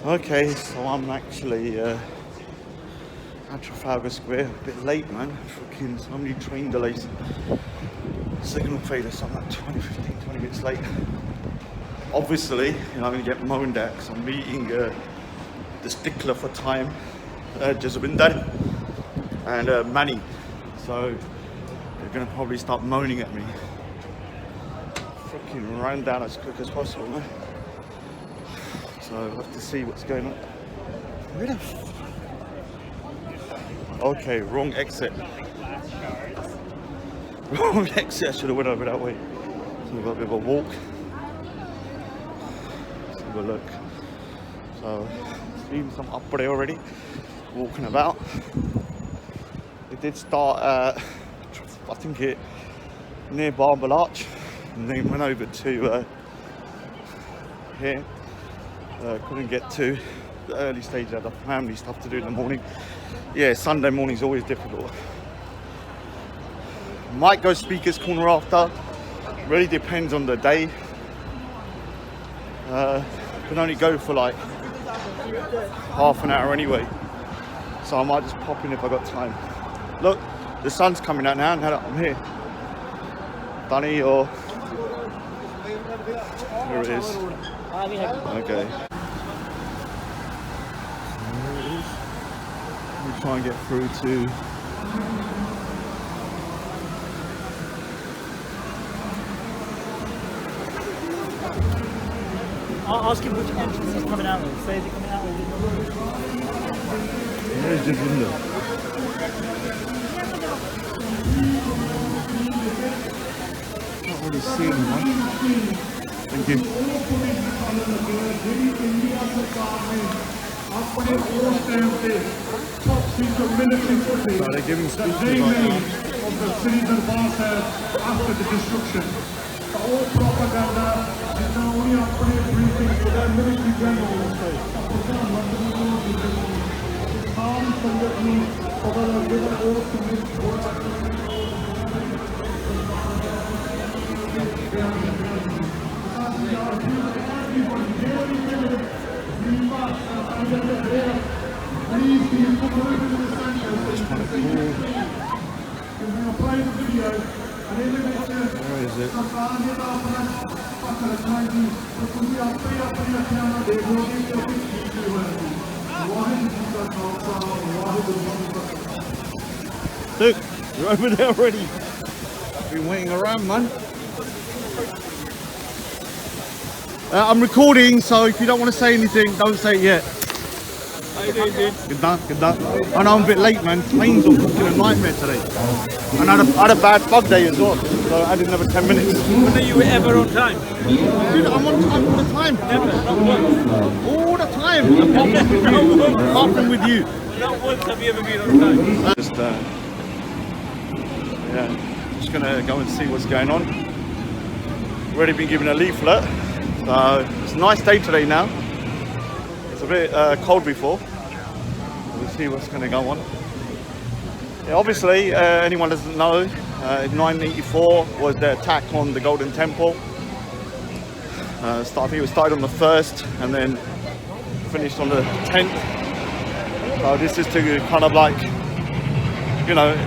Okay, so I'm actually at Trafalgar Square, a bit late, man. Fucking so many train delays, signal failure, so I'm like 20 minutes late. Obviously, I'm going to get moaned at because I'm meeting the stickler for time, Harminder and Manny. So they're going to probably start moaning at me. Fucking ran down as quick as possible, man. So I'll have to see what's going on. Where the okay, wrong exit. Wrong exit, I should have went over that way. So we've got a bit of a walk. Let's have a look. So, seen some up there already, walking about. It did start at, I think it, near Barber Arch, and then went over to here. Couldn't get to the early stage, of the family stuff to do in the morning. Yeah, Sunday morning's always difficult. Might go speakers corner after. Really depends on the day. Can only go for like half an hour anyway. So I might just pop in if I got time. Look, the sun's coming out now, and I'm here. Dunny or here it is. Okay. There it is. We'll try and get through to I'll ask him which entrance is coming out of. Say, is it coming out of? Where's the window? Not really seeing much. Thank you. So they're giving speeches right now. Of the city after the destruction. The old propaganda is now only upgrade briefing for their military generals. Where is it? Look, you're over there already. Been waiting around, man. I'm recording, so if you don't want to say anything, don't say it yet. How you doing, dude? Good done, good done. I know I'm a bit late, man. Planes are fucking a nightmare today. And I had a bad fog day as well, so I did another 10 minutes. When are you ever on time? Dude, I'm on time all the time. Never, not once. All the time. Apart from with you. Not once have you ever been on time. Just, just gonna go and see what's going on. Already been given a leaflet. So it's a nice day today now. It's a bit cold before. We'll see what's going to go on. Yeah, obviously, anyone doesn't know, in 1984 was the attack on the Golden Temple. I think it was started on the 1st and then finished on the 10th. So this is to kind of like,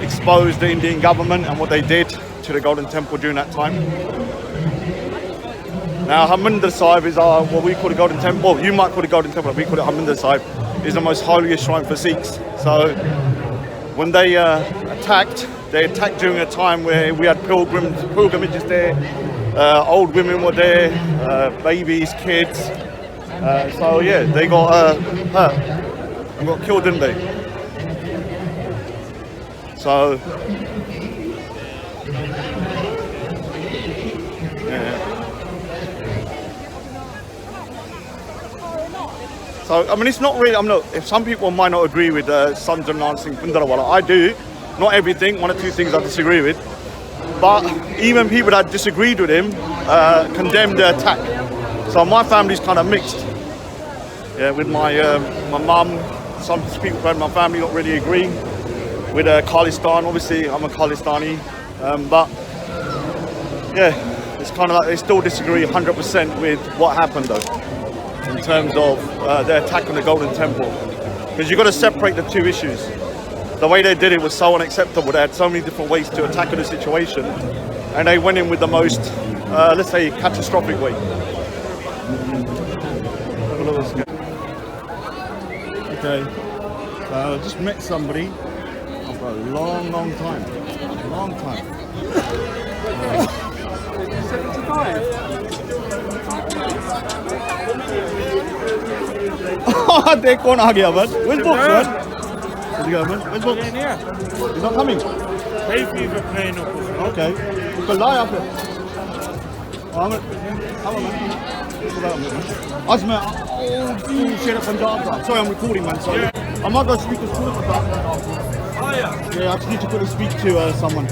expose the Indian government and what they did to the Golden Temple during that time. Now, HARMINDER Sahib is what we call the Golden Temple. Well, you might call it Golden Temple, but we call it HARMINDER Sahib. Is the most holiest shrine for Sikhs. So, when they attacked during a time where we had pilgrimages there. Old women were there, babies, kids. So yeah, they got hurt and got killed, didn't they? So. So, I mean, it's not really, if some people might not agree with Sanjana Singh Bhindranwale, I do. Not everything, one or two things I disagree with. But even people that disagreed with him condemned the attack. So my family's kind of mixed. Yeah, with my mum, some people in my family not really agreeing with Khalistan. Obviously, I'm a Khalistani. But, yeah, it's kind of like they still disagree 100% with what happened though. in terms of their attack on the Golden Temple, because you've got to separate the two issues. The way they did it was so unacceptable. They had so many different ways to attack the situation, and they went in with the most, let's say, catastrophic way. Okay, so I just met somebody for a long time. Long time. 75. They कौन आ गया बस? Where's book, man? Where's he going, man? Where's book? He's not coming. Hay fever playing up. Okay. You can lie up here. Oh, man. As मैं शेर पंजाब का. Sorry, I'm recording, man. Sorry. I'm not going to speak to school for that. Oh yeah. Yeah, I just need to quickly speak to someone.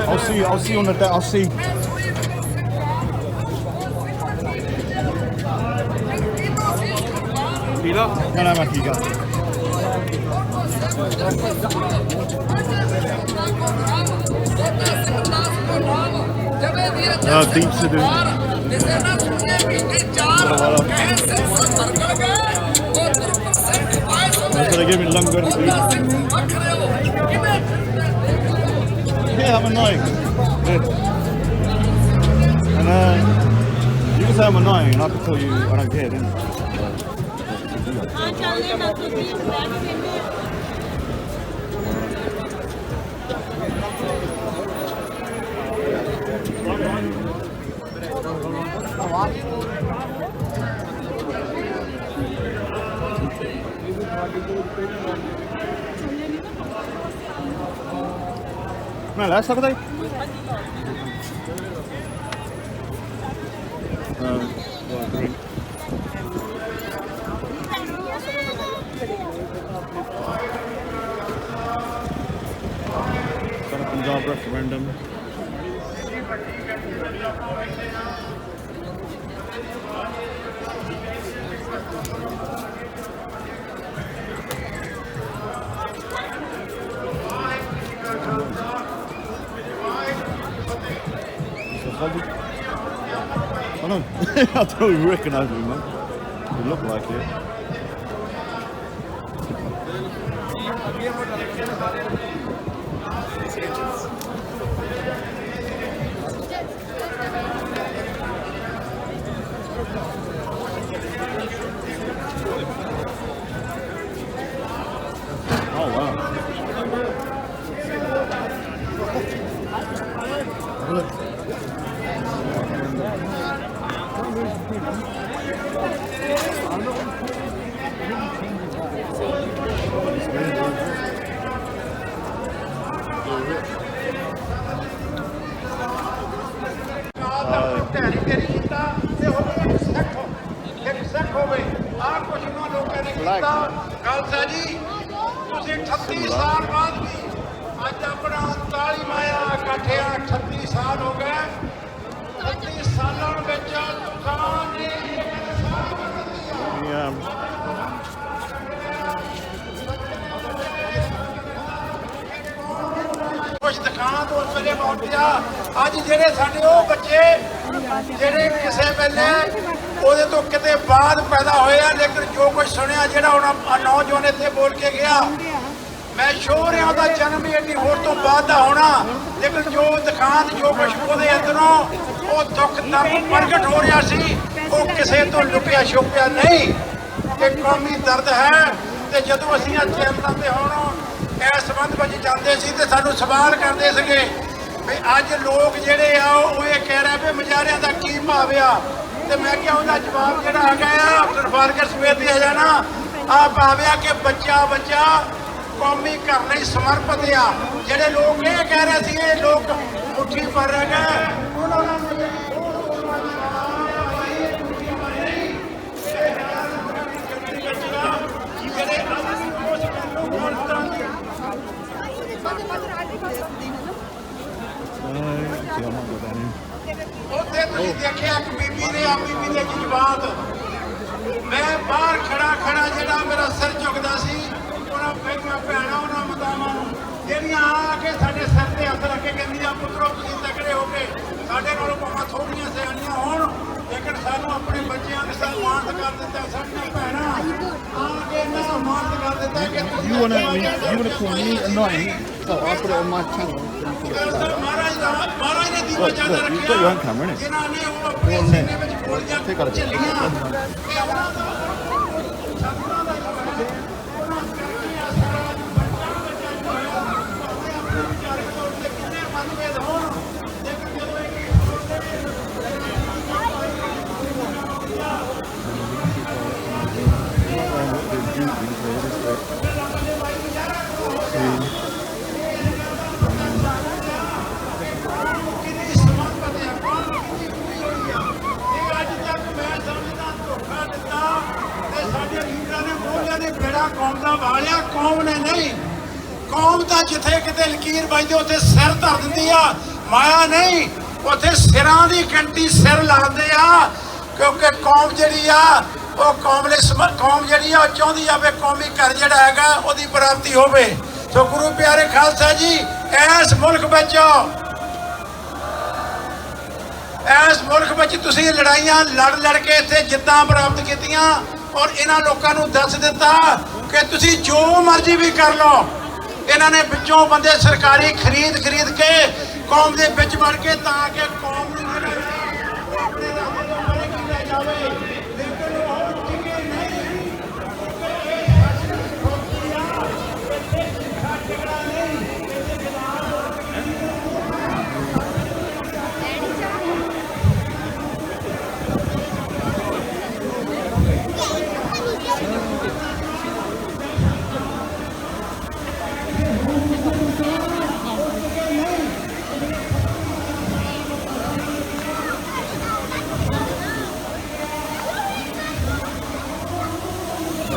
I'll see you on the day. I'll see. Pila? No, मैं ठीक है. Deep से दूर. So they give me langar. Yeah, I'm annoying. Yeah. And you can say I'm annoying, and I can tell you I don't care. Then. मैं ला सकता है? Punjab referendum. I don't even recognise me, man. You look like it. Oh wow. Look. Khalsa ਜੀ ਤੁਸੀਂ 38 ਸਾਲ ਬਾਅਦ ਵੀ ਅੱਜ ਆਪਣਾ 39 ਮਾਇਆ ਇਕੱਠਿਆ 38 ਸਾਲ ਹੋ ਗਏ 38 ਸਾਲਾਂ ਵਿੱਚ ਤੂਫਾਨ ਨੇ ਕੁਝ ਦਿਖਾਣਾ ਤੋਂ ਉਸ ਵੇਲੇ ਪਹੁੰਚਿਆ ਅੱਜ ਜਿਹੜੇ ਸਾਡੇ ਉਹ ਬੱਚੇ ਜਿਹੜੇ ਕਿਸੇ ਵੇਲੇ ਉਹਦੇ ਤੋਂ ਕਿਤੇ ਬਾਅਦ ਪੈਦਾ ਹੋਏ ਆ ਲੇਕਿਨ ਜੋ ਕੁਝ ਸੁਣਿਆ ਜਿਹੜਾ ਹੁਣ ਨੌਜਵਾਨ ਇੱਥੇ ਬੋਲ ਕੇ ਗਿਆ ਮੈਂ ਸ਼ੋਰ ਹਾਂ ਉਹਦਾ ਜਨਮ ਹੀ ਇੰਨੀ ਹੋਰ ਤੋਂ ਬਾਅਦ ਦਾ ਹੋਣਾ ਲੇਕਿਨ ਜੋ ਦਿਖਾਣ ਜੋ ਕੁਝ ਉਹਦੇ ਅੰਦਰੋਂ ਉਹ ਦੁੱਖ ਦਰਦ ਪ੍ਰਗਟ ਹੋ ਰਿਹਾ ਸੀ ਉਹ ਕਿਸੇ ਤੋਂ ਲੁਕਿਆ ਛੁਪਿਆ ਨਹੀਂ ਇਹ ਕੌਮੀ ਦਰਦ ਹੈ ਤੇ ਜਦੋਂ ਅਸੀਂ ਅੱਜ ਚੈਨਲਾਂ ਤੇ ਹੁਣ ਇਸ ਸੰਬੰਧ ਵਿੱਚ ਜਾਂਦੇ ਸੀ ਤੇ ਸਾਨੂੰ ਸਵਾਲ ਕਰਦੇ ਸੀਗੇ ਵੀ ਅੱਜ ਲੋਕ ਜਿਹੜੇ ਆ ਉਹ ਇਹ ਕਹਿ ਰਹੇ ਵੀ ਮੁਜ਼ਾਹਰਿਆਂ ਦਾ ਕੀ ਭਾਵ ਆ ਤੇ ਮੈਂ ਕਿਹਾ ਉਹਦਾ ਜਵਾਬ ਜਿਹੜਾ ਆ ਗਿਆ ਟਰਫਾਲਗਰ ਸਮੇਤ ਹੀ ਆ ਜਾਣਾ ਆ ਭਾਵਿਆ ਕਿ ਬੱਚਾ ਕੌਮੀ ਘਰ ਲਈ ਸਮਰਪਿਤ ਆ ਜਿਹੜੇ ਲੋਕ ਇਹ ਕਹਿ ਰਹੇ ਸੀ ਇਹ ਲੋਕ ਮੁੱਠੀ ਭਰ ਰਹੇ ਗਏ ਉਹਨਾਂ ਨੂੰ ਉੱਥੇ ਤੁਸੀਂ ਦੇਖਿਆ ਇੱਕ ਬੀਬੀ ਨੇ ਆ ਬੀਬੀ ਦੇ ਜਜ਼ਬਾਤ ਮੈਂ ਬਾਹਰ ਖੜਾ ਜਿਹੜਾ ਮੇਰਾ ਸਿਰ ਝੁਕਦਾ ਸੀ ਉਹਨਾਂ ਬੇਟੀਆਂ ਭੈਣਾਂ ਉਹਨਾਂ ਮਾਤਾਵਾਂ ਨੂੰ ਜਿਹੜੀਆਂ ਆ ਕੇ ਸਾਡੇ ਸਿਰ ਤੇ ਹੱਥ ਰੱਖ ਕੇ ਕਹਿੰਦੀਆਂ ਪੁੱਤਰੋ ਤੁਸੀਂ ਤਕੜੇ ਹੋ ਕੇ ਸਾਡੇ ਨਾਲੋਂ ਭਾਵੇਂ ਥੋੜ੍ਹੀਆਂ ਸਿਆਣੀਆਂ ਹੋਣ ਲੇਕਿਨ ਸਾਨੂੰ ਆਪਣੇ ਬੱਚਿਆਂ ਨੂੰ ਸਨਮਾਨਿਤ ਕਰ ਦਿੱਤਾ ਸਾਡੀਆਂ ਭੈਣਾਂ ਆ ਕੇ ਇਹਨਾਂ ਸਨਮਾਨਿਤ ਕਰ ਦਿੱਤਾ ਕਿ You wanna call me annoying? So I'll put it on my channel. ਮਹਾਰਾਜ ਨੇ ਦੀਵਾ ਚਾਨਣ Look, you've got your own camera, innit? ਜਿਨ੍ਹਾਂ ਨੇ ਉਹ ਆਪਣੇ ਸੀਨੇ ਵਿੱਚ ਗੋਲੀਆਂ Take out a bit. ਝੱਲੀਆਂ ਕਿ ਉਹਨਾਂ ਦਾ ਸਤਿਗੁਰਾਂ ਦਾ ਜੋ ਹੈ ਉਹਨਾਂ ਕਰਕੇ ਆ ਸਾਰਾ ਬੱਚਾ ਜੋ ਹੋਇਆ ਆਪਣੇ ਵਿਚਾਰੇ ਤੌਰ ਤੇ ਕਿੰਨੇ ਮਨਭੇਦ ਹੋਣ ਲੇਕਿਨ ਜਦੋਂ ਇਹ ਕੌਮ ਦਾ ਵਾਲਿਆ ਕੌਮ ਨੇ ਨਹੀਂ ਕੌਮ ਤਾਂ ਜਿੱਥੇ ਕਿਤੇ ਲਕੀਰ ਵੱਜਦੀ ਉੱਥੇ ਸਿਰ ਧਰ ਦਿੰਦੀ ਆ ਮਾਇਆ ਨਹੀਂ ਉੱਥੇ ਸਿਰਾਂ ਦੀ ਗਿਣਤੀ ਸਿਰ ਲਾਉਂਦੇ ਆ ਕਿਉਂਕਿ ਕੌਮ ਜਿਹੜੀ ਆ ਉਹ ਕੌਮ ਜਿਹੜੀ ਆ ਉਹ ਚਾਹੁੰਦੀ ਆ ਵੀ ਕੌਮੀ ਘਰ ਜਿਹੜਾ ਹੈਗਾ ਉਹਦੀ ਪ੍ਰਾਪਤੀ ਹੋਵੇ ਸੋ ਗੁਰੂ ਪਿਆਰੇ ਖਾਲਸਾ ਜੀ ਇਸ ਮੁਲਕ ਵਿੱਚ ਤੁਸੀਂ ਲੜਾਈਆਂ ਲੜ ਕੇ ਇੱਥੇ ਜਿੱਤਾਂ ਪ੍ਰਾਪਤ ਕੀਤੀਆਂ ਔਰ ਇਹਨਾਂ ਲੋਕਾਂ ਨੂੰ ਦੱਸ ਦਿੱਤਾ ਕਿ ਤੁਸੀਂ ਜੋ ਮਰਜ਼ੀ ਵੀ ਕਰ ਲਓ ਇਹਨਾਂ ਨੇ ਵਿੱਚੋਂ ਬੰਦੇ ਸਰਕਾਰੀ ਖਰੀਦ ਕੇ ਕੌਮ ਦੇ ਵਿੱਚ ਵੜ ਕੇ ਤਾਂ ਕਿ ਕੌਮ ਨੂੰ ਆਪਣੇ ਰਾਹ ਤੋਂ ਪਰੇ ਕੀਤਾ ਜਾਵੇ ਲੇਕਿਨ ਉਹ ਟਿਕੇ ਨਹੀਂ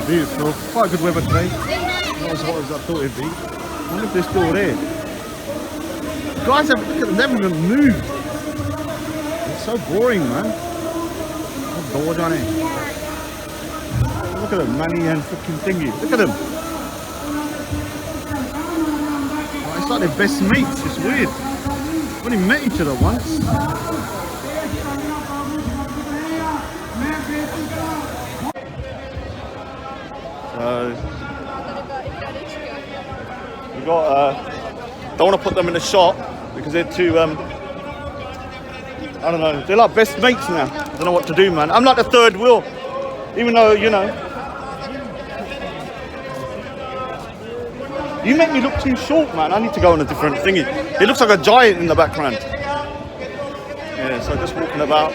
Beautiful, quite good weather today. Not as hot as I thought it'd be. Look at this door there. Guys, look at them, never even moved. It's so boring, man. I'm bored, aren't it? Look at them, Manny and fucking Thingy. Look at them. Oh, it's like they're best mates. It's weird. We've only met each other once. We got. Don't want to put them in the shop because they're too. I don't know. They're like best mates now. I don't know what to do, man. I'm like the third wheel, even though you know. You make me look too short, man. I need to go on a different thingy. It looks like a giant in the background. Yeah, so just walking about.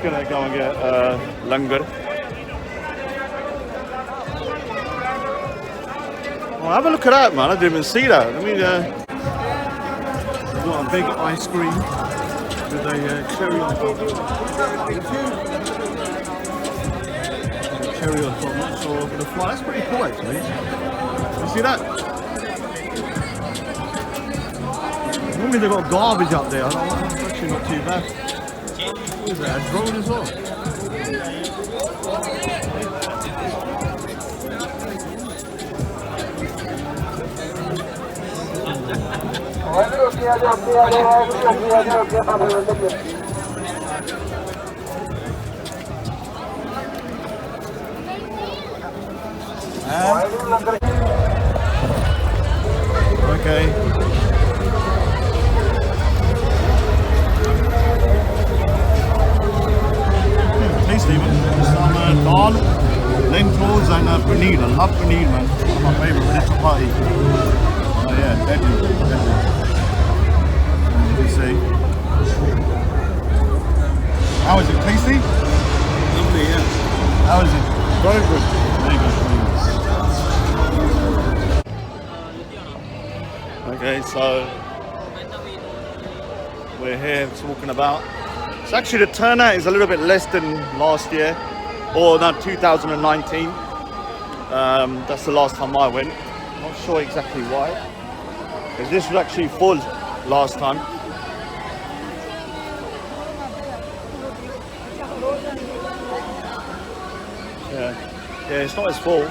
Gonna go and get langar. Oh, have a look at that, man. I didn't even see that. Let me. We've got a big ice cream with a cherry on top. Cherry on top. Not sure for the fly. That's pretty cool, actually. You see that? Normally they've got garbage up there. I don't know. It's actually not too bad. What is that? A drone as well? Okay. Tasty, man. Some dal, lentils and paneer. I love paneer, man. One of my favourite when it's a party. Oh yeah, deadly. What do you say? How is it? Tasty? Lovely, yeah. How is it? Very good. Very good. Okay, so we're here talking about. So actually the turnout is a little bit less than last year, or not 2019. That's the last time I went. Not sure exactly why. Because this was actually full last time. Yeah, it's not as full.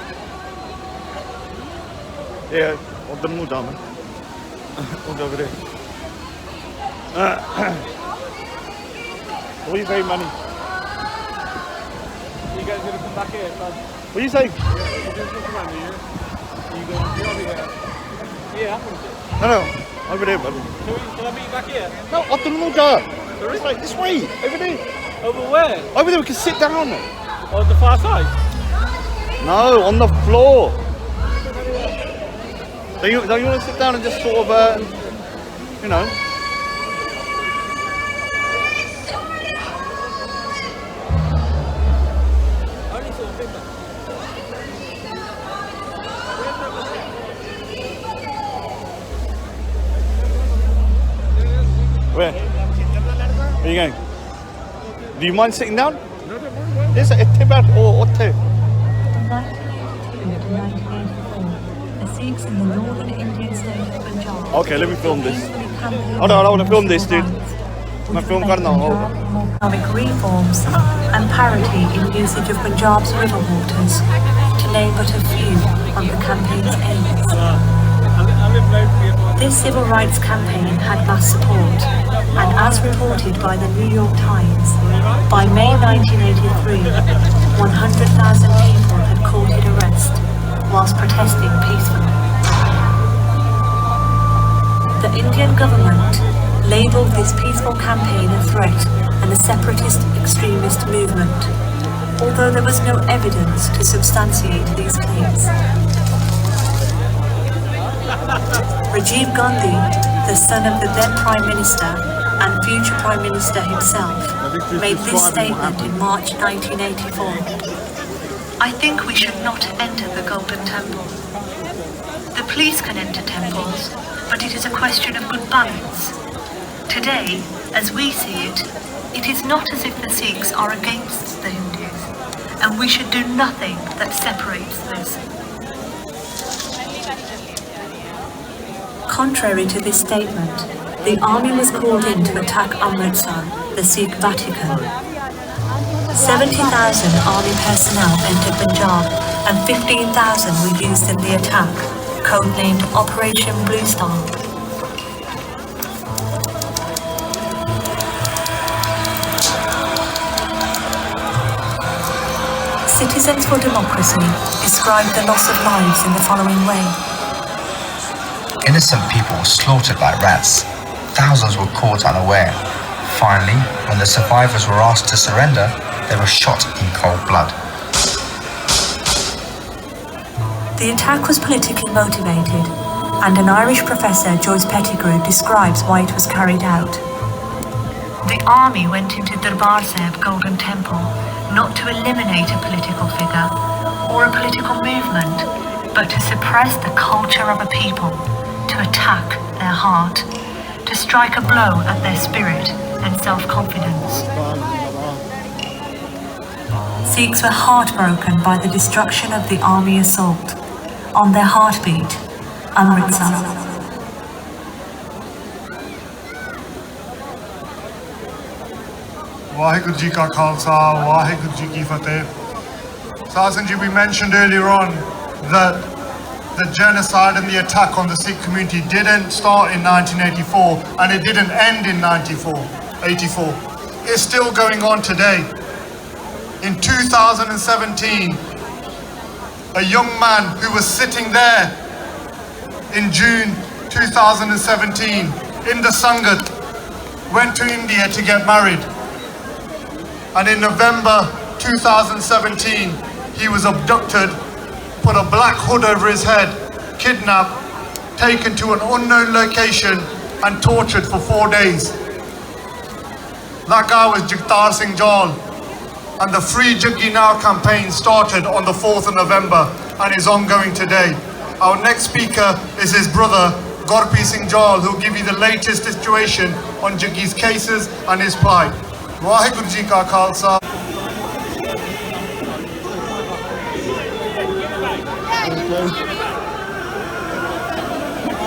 Yeah, what the mood on? What over there? What are you saying, Manny? You guys gonna come back here, bud? What are you saying? Yeah, you just look around here. You go over here. Yeah, I'm gonna No, over there, buddy. Shall I meet you back here? No, what the mood? It's like this way, over there. Over where? Over there, we can sit down. On the far side? No, on the floor. Don't you want to sit down and just sort of, you know? Only sort of thing, man. Where? Where are you going? Do you mind sitting down? No, don't worry. Yes, or what? From 1982 to 1984, the Sikhs in the northern Indian state of Punjab. Okay, let me film this. Hold on, I want to film this, dude. मैं film करना हूँ. More economic reforms and parity in usage of Punjab's river waters, to name but a few of the campaign's aims. This civil rights campaign had mass support, and as reported by the New York Times, by May 1983, 100,000 people had courted arrest whilst protesting peacefully. The Indian government labelled this peaceful campaign a threat and a separatist extremist movement, although there was no evidence to substantiate these claims. Rajiv Gandhi, the son of the then Prime Minister and future Prime Minister himself, made this statement in March 1984. I think we should not enter the Golden Temple. The police can enter temples, but it is a question of good balance. Today, as we see it, it is not as if the Sikhs are against the Hindus, and we should do nothing that separates this. Contrary to this statement, the army was called in to attack Amritsar, the Sikh Vatican. 70,000 army personnel entered Punjab and 15,000 were used in the attack, codenamed Operation Blue Star. Citizens for Democracy described the loss of lives in the following way. Innocent people were slaughtered like rats. Thousands were caught unaware. Finally, when the survivors were asked to surrender, they were shot in cold blood. The attack was politically motivated, and an Irish professor, Joyce Pettigrew, describes why it was carried out. The army went into Darbar Sahib Golden Temple not to eliminate a political figure or a political movement, but to suppress the culture of a people, to attack their heart, to strike a blow at their spirit and self-confidence. Sikhs were heartbroken by the destruction of the army assault. On their heartbeat, Amritsar. Waheguru Ji Ka Khalsa, Waheguru Ji Ki Fateh. Sasanji, we mentioned earlier on that the genocide and the attack on the Sikh community didn't start in 1984 and it didn't end in 84. It's still going on today. In 2017, a young man who was sitting there in June 2017 in the Sangat went to India to get married. And in November 2017, he was abducted, put a black hood over his head, kidnapped, taken to an unknown location and tortured for 4 days. That guy was Jagtar Singh Jal, and the Free Jaggi Now campaign started on the 4th of November and is ongoing today. Our next speaker is his brother, Gurpreet Singh Jal, who will give you the latest situation on Jaggi's cases and his plight. Waheguru Ji Ka Khalsa.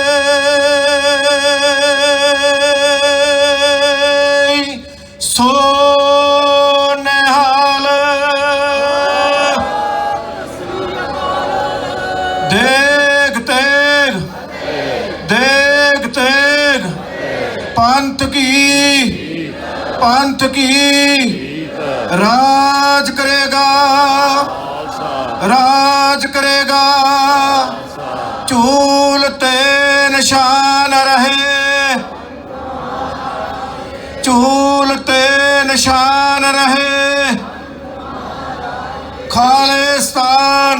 ਵੇ पंथ की राज करेगा झूलते निशान रहे खालिस्तान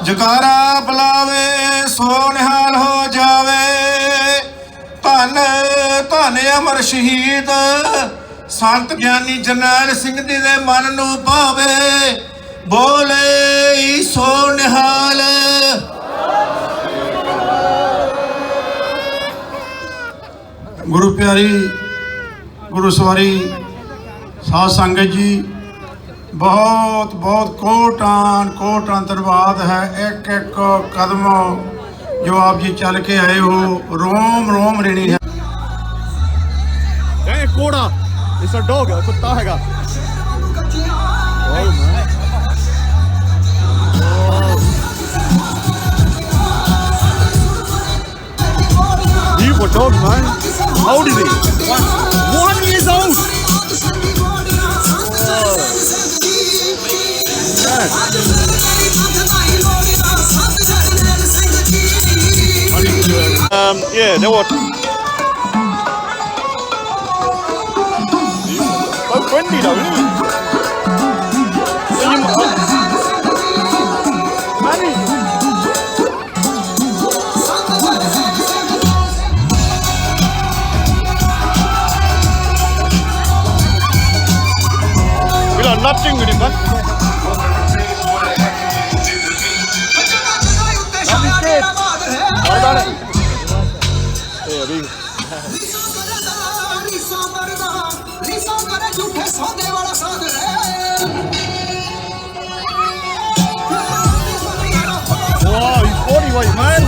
जकारा बुलावे सो निहाल हो जावे धन धन अमर शहीद संत ज्ञानी जरनैल सिंह जी दे मन नूं भावे बोले सो निहाल। गुरु प्यारी गुरु सवारी साध संगत जी बहुत बहुत कोटान धन्यवाद है। एक एक कदम जो आप जी चल के आए हो रोम रोम ऋणी है। कोड़ा इट्स अ डॉग कुत्ता हैगा। Beautiful dog, man. How old is he? 1 year old. Yeah, they were so friendly though, isn't it? Manny. We got nothing with him, man. Wow, he's body weight, man.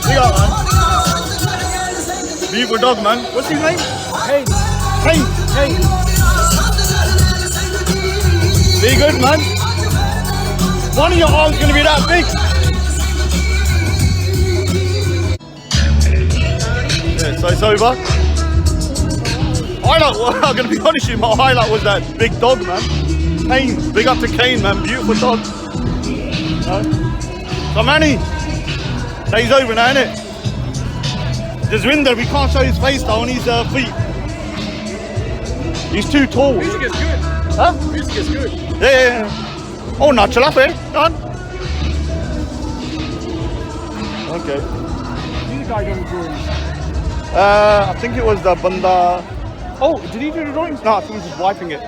Big up, man. Beautiful dog, man. What's his name? Kane. Be good, man. One of your arms gonna be that big. Yeah, so it's over. Highlight, I'm gonna be honest with you, my highlight was that big dog, man. Kane, big up to Kane, man. Beautiful dog. So Manny, day's over now, innit? Jaswinder, we can't show his face though on his feet. He's too tall. Music is good. Huh? Music is good. Yeah. Oh, not chill up, eh? Done. Okay. Who's the guy done the drawings? I think it was the banda. Oh, did he do the drawings? No, I think he's just wiping it.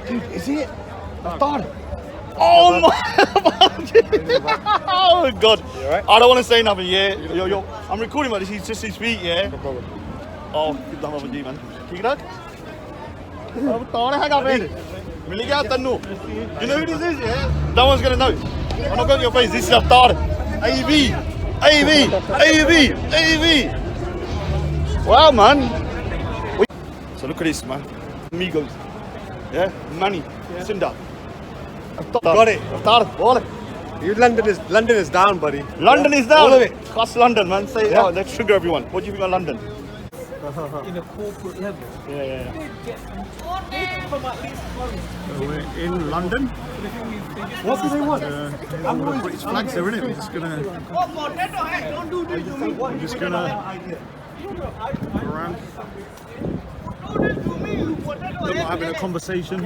Dude, is it? Avatar. Oh my! Oh God! Right? I don't want to say nothing. Yeah, yo. I'm recording about this. He's just his feet. Yeah. No problem. Oh, good luck with you, man. ठीक रख. Avatar हैगा फिर. मिल गया Tannu. You know who this is? Yeah. No one's gonna know. I'm not going to your face. This is Avatar. AV. Wow, man. So look at this, man. Amigos. Yeah, money. Cinder. Got it. Avatar. All. London is down, buddy. London is down. All of it. Cost London, man. Say, Yeah. oh, let's trigger everyone. What do you think of London? In a corporate level. Yeah. From at least We're in London. What do they want? British flags there, innit? We're just gonna go around. We're not having a conversation.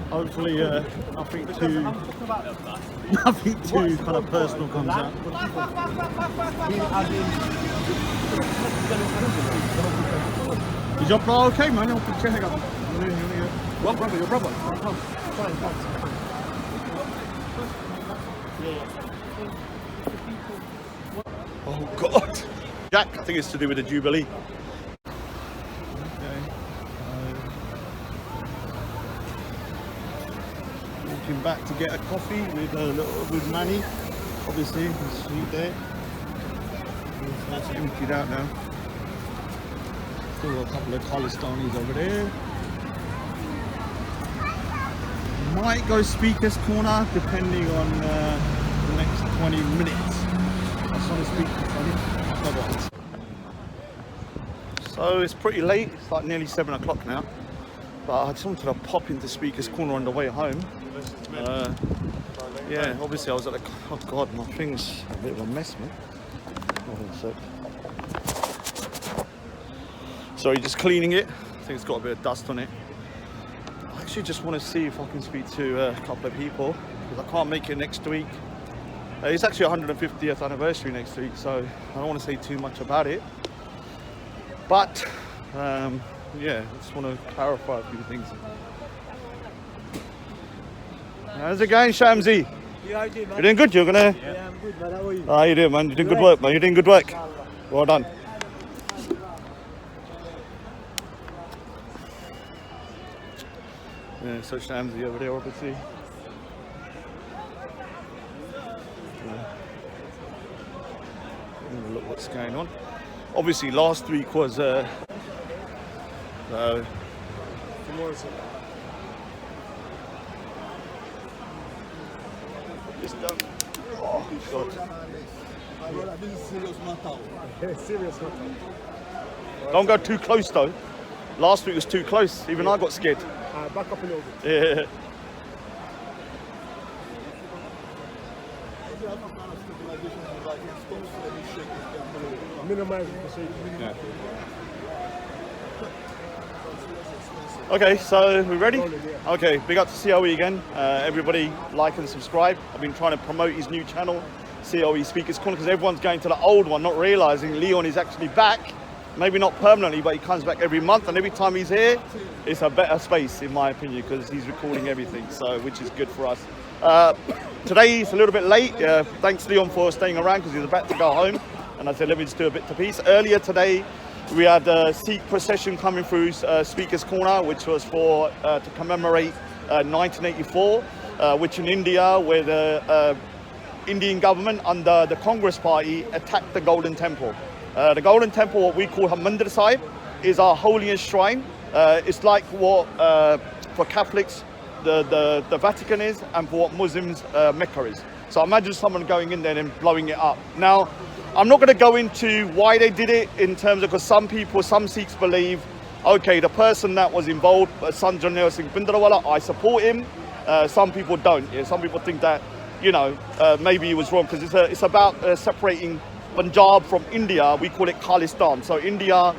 Hopefully, nothing too kind of personal comes out. Is your bro okay, man? I'll check it out. What brother? Your brother? Oh God! Jack, I think it's to do with the Jubilee. Okay. going back to get a coffee with Manny. Obviously, the street there. That's emptied out now. Still a couple of Khalistanis over there. Might go speakers corner depending on the next 20 minutes. That's on the speakers, funny. So it's pretty late. It's like nearly 7 o'clock now. But I just wanted to pop into speakers corner on the way home. Yeah, obviously I was at the... Oh God, my thing's a bit of a mess, man. Hold on a sec. Sorry, just cleaning it. I think it's got a bit of dust on it. I actually just want to see if I can speak to a couple of people because I can't make it next week. It's actually 150th anniversary next week, so I don't want to say too much about it. But yeah, I just want to clarify a few things. How's it going, Shamsi? Yeah, how you doing, man? You doing good? You're gonna? Yeah, I'm good, man. How are you? How you doing, man? You're doing good work, man. You're doing good work. Well done. Yeah, so Shamsi over there, obviously. Look what's going on. Obviously, last week was Tomorrow's it's done. Oh, God. This is serious matter. Serious matter. Don't go too close, though. Last week was too close. Even I got scared. Back up a little bit. Yeah. Minimize the shaking. Yeah. Okay, so we ready? Okay, big up to COE again. Everybody like and subscribe. I've been trying to promote his new channel, COE Speakers Corner, because everyone's going to the old one, not realizing Leon is actually back. Maybe not permanently, but he comes back every month, and every time he's here, it's a better space, in my opinion, because he's recording everything, so which is good for us. Today it's a little bit late. Thanks, Leon, for staying around because he's about to go home. And I said, let me just do a bit to piece. Earlier today, we had a Sikh procession coming through Speakers Corner, which was for to commemorate 1984, which in India, where the Indian government under the Congress Party attacked the Golden Temple. The Golden Temple, what we call HARMINDER Sahib, is our holiest shrine. It's like what for Catholics the Vatican is, and for what Muslims Mecca is. So imagine someone going in there and blowing it up. Now, I'm not going to go into why they did it in terms of, because some Sikhs believe, okay, the person that was involved, Sanjay Singh Bhindranwala, I support him. Some people don't. Yeah? Some people think that, you know, maybe he was wrong, because it's about separating Punjab from India. We call it Khalistan. So India,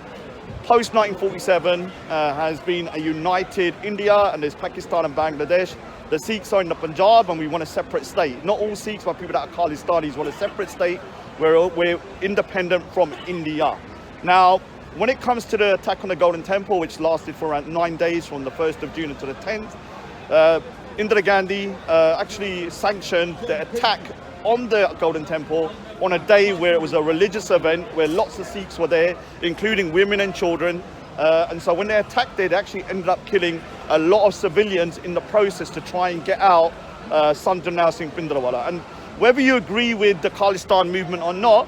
post 1947, has been a united India, and there's Pakistan and Bangladesh. The Sikhs are in the Punjab, and we want a separate state. Not all Sikhs, but people that are Khalistanis want a separate state where we're independent from India. Now, when it comes to the attack on the Golden Temple, which lasted for around 9 days from the 1st of June until the 10th, Indira Gandhi actually sanctioned the attack on the Golden Temple on a day where it was a religious event where lots of Sikhs were there, including women and children. And so when they attacked it, they actually ended up killing a lot of civilians in the process to try and get out Sanjay Singh Bhindranwala. And whether you agree with the Khalistan movement or not,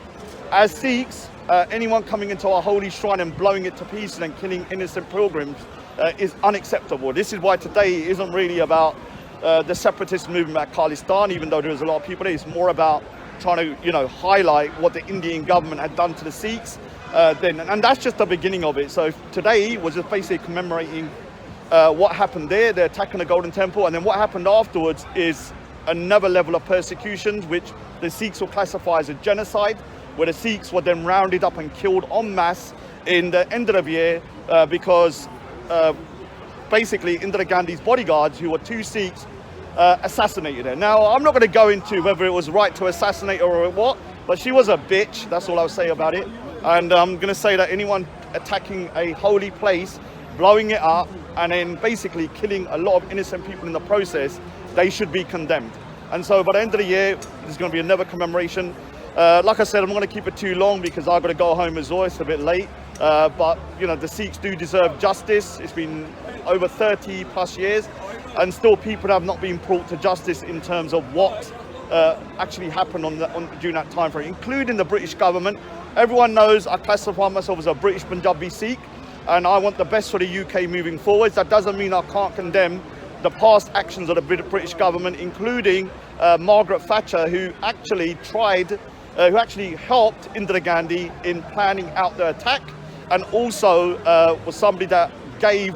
as Sikhs, anyone coming into our holy shrine and blowing it to pieces and killing innocent pilgrims is unacceptable. This is why today isn't really about the separatist movement at Khalistan, even though there's a lot of people there. It's more about trying to, you know, highlight what the Indian government had done to the Sikhs. And that's just the beginning of it. So today was just basically commemorating what happened there, the attack on the Golden Temple, and then what happened afterwards is another level of persecutions, which the Sikhs will classify as a genocide, where the Sikhs were then rounded up and killed en masse in the end of the year because basically Indira Gandhi's bodyguards, who were 2 Sikhs, assassinated her. Now, I'm not going to go into whether it was right to assassinate her or what, but she was a bitch. That's all I'll say about it. And I'm going to say that anyone attacking a holy place, blowing it up, and then basically killing a lot of innocent people in the process, they should be condemned. And so by the end of the year, there's going to be another commemoration. Like I said, I'm not going to keep it too long because I've got to go home as well. It's a bit late. But, you know, the Sikhs do deserve justice. It's been over 30 plus years. and still people have not been brought to justice in terms of what actually happened during that time frame, including the British government. Everyone knows I classify myself as a British Punjabi Sikh, and I want the best for the UK moving forwards. That doesn't mean I can't condemn the past actions of the British government, including Margaret Thatcher, who actually helped Indira Gandhi in planning out the attack, and also was somebody that gave,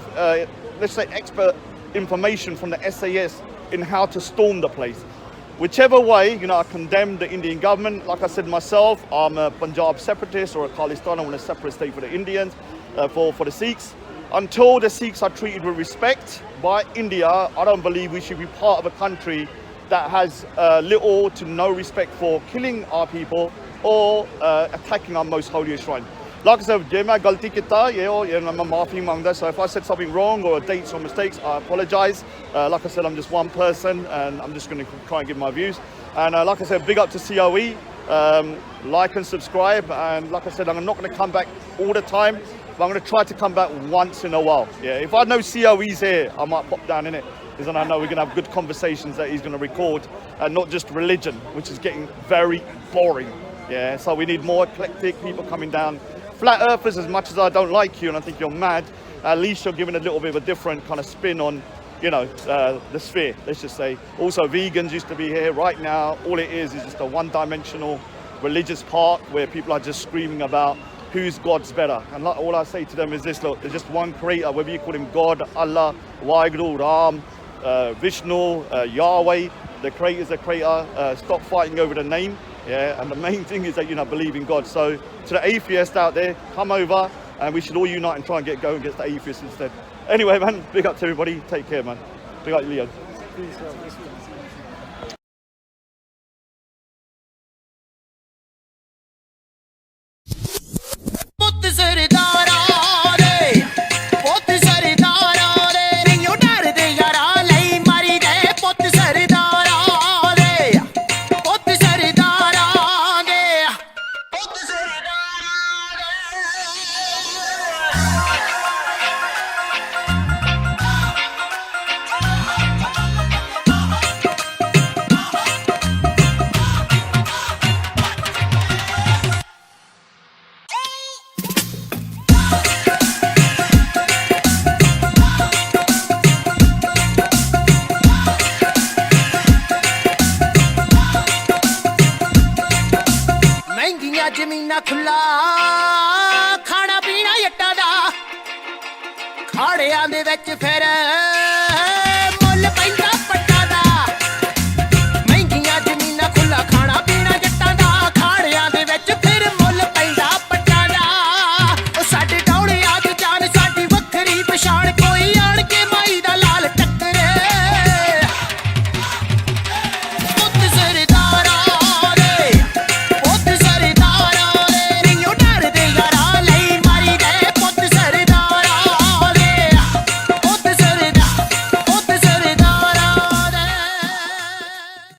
let's say, expert information from the SAS in how to storm the place. Whichever way, you know, I condemn the Indian government. Like I said myself, I'm a Punjab separatist or a Khalistan. I want a separate state for the Indians, for the Sikhs. Until the Sikhs are treated with respect by India, I don't believe we should be part of a country that has little to no respect for killing our people or attacking our most holiest shrine. Like I said, je main galti kita, I'm maafi mangda. So if I said something wrong or dates or mistakes, I apologize. Like I said, I'm just one person, and I'm just going to try and give my views. And like I said, big up to COE. Like and subscribe. And like I said, I'm not going to come back all the time, but I'm going to try to come back once in a while. Yeah, if I know COE's here, I might pop down in it, because then I know we're going to have good conversations that he's going to record, and not just religion, which is getting very boring. Yeah, so we need more eclectic people coming down. Flat earthers, as much as I don't like you and I think you're mad, at least you're giving a little bit of a different kind of spin on, you know, the sphere, let's just say. Also, vegans used to be here. Right now, all it is just a one-dimensional religious part where people are just screaming about whose God's better. And all I say to them is this: look, there's just one creator, whether you call him God, Allah, Waheguru, Ram, Vishnu, Yahweh. The creator's the creator. Stop fighting over the name. Yeah, and the main thing is that you believe in God. So to the atheists out there, come over, and we should all unite and try and get going against the atheists instead. Anyway, man, big up to everybody. Take care, man. Big up, Leo. ਜ਼ਮੀਨਾਂ ਖੁੱਲਾ ਖਾਣਾ ਪੀਣਾ ਜੱਟਾਂ ਦਾ ਖਾੜਿਆਂ ਦੇ ਵਿੱਚ ਫਿਰ